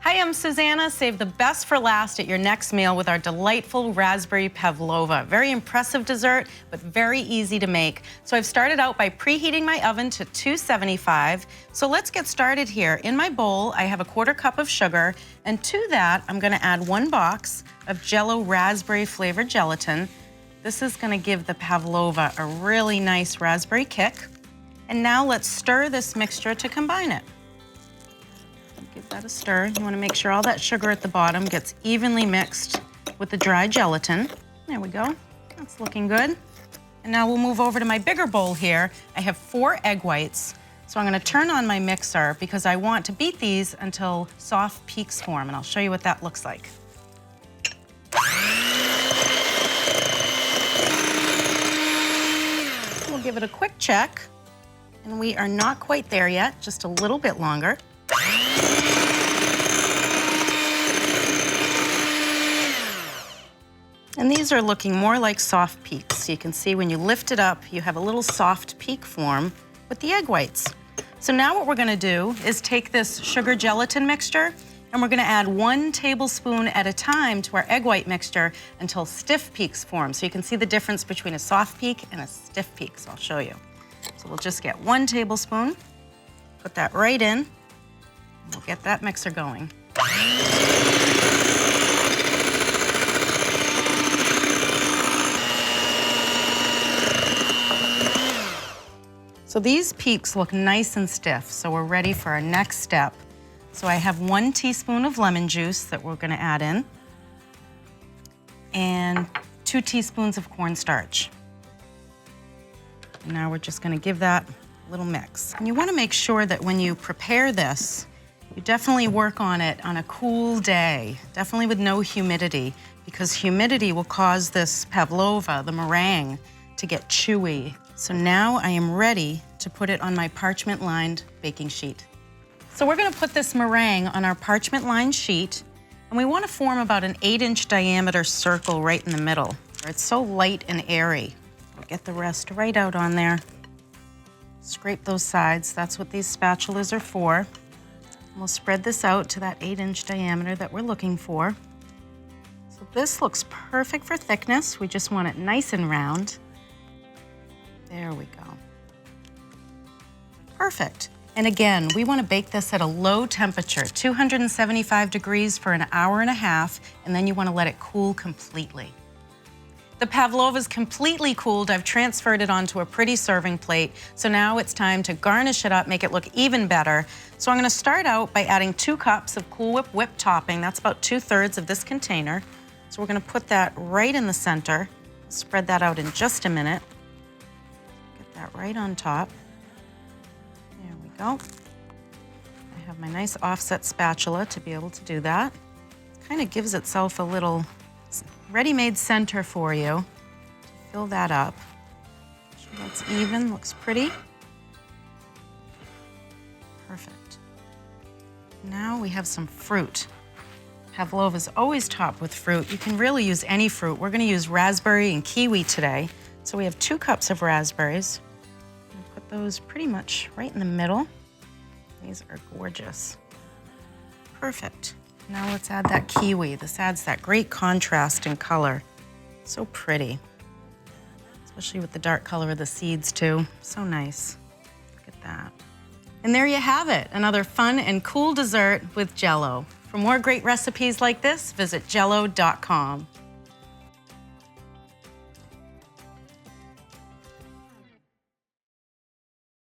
Hi, I'm Susanna. Save the best for last at your next meal with our delightful Raspberry Pavlova. Very impressive dessert, but very easy to make. So I've started out by preheating my oven to 275. So let's get started here. In my bowl, I have a 1/4 cup of sugar, and to that, I'm gonna add 1 box of JELL-O raspberry flavored gelatin. This is gonna give the Pavlova a really nice raspberry kick. And now let's stir this mixture to combine it. Give that a stir. You want to make sure all that sugar at the bottom gets evenly mixed with the dry gelatin. There we go. That's looking good. And now we'll move over to my bigger bowl here. I have 4 egg whites. So I'm going to turn on my mixer because I want to beat these until soft peaks form, and I'll show you what that looks like. We'll give it a quick check. And we are not quite there yet, just a little bit longer. And these are looking more like soft peaks. So you can see when you lift it up, you have a little soft peak form with the egg whites. So now what we're gonna do is take this sugar gelatin mixture and we're gonna add 1 tablespoon at a time to our egg white mixture until stiff peaks form. So you can see the difference between a soft peak and a stiff peak, so I'll show you. So we'll just get 1 tablespoon, put that right in, and we'll get that mixer going. So these peaks look nice and stiff, so we're ready for our next step. So I have 1 teaspoon of lemon juice that we're gonna add in, and 2 teaspoons of cornstarch. Now we're just gonna give that a little mix. And you wanna make sure that when you prepare this, you definitely work on it on a cool day, definitely with no humidity, because humidity will cause this pavlova, the meringue, to get chewy. So now I am ready to put it on my parchment-lined baking sheet. So we're gonna put this meringue on our parchment-lined sheet, and we wanna form about an 8-inch diameter circle right in the middle. It's so light and airy. We'll get the rest right out on there. Scrape those sides, that's what these spatulas are for. And we'll spread this out to that 8-inch diameter that we're looking for. So this looks perfect for thickness. We just want it nice and round. There we go. Perfect. And again, we want to bake this at a low temperature, 275 degrees for an hour and a half, and then you want to let it cool completely. The Pavlova's completely cooled. I've transferred it onto a pretty serving plate. So now it's time to garnish it up, make it look even better. So I'm going to start out by adding 2 cups of Cool Whip whipped topping. That's about 2/3 of this container. So we're going to put that right in the center. Spread that out in just a minute. That right on top. There we go. I have my nice offset spatula to be able to do that. It kind of gives itself a little ready-made center for you. Fill that up. Make sure that's even, looks pretty. Perfect. Now we have some fruit. Pavlova's always topped with fruit. You can really use any fruit. We're going to use raspberry and kiwi today. So we have 2 cups of raspberries. Put those pretty much right in the middle. These are gorgeous. Perfect. Now let's add that kiwi. This adds that great contrast in color. So pretty. Especially with the dark color of the seeds too. So nice. Look at that. And there you have it. Another fun and cool dessert with JELL-O. For more great recipes like this, visit JELL-O.com.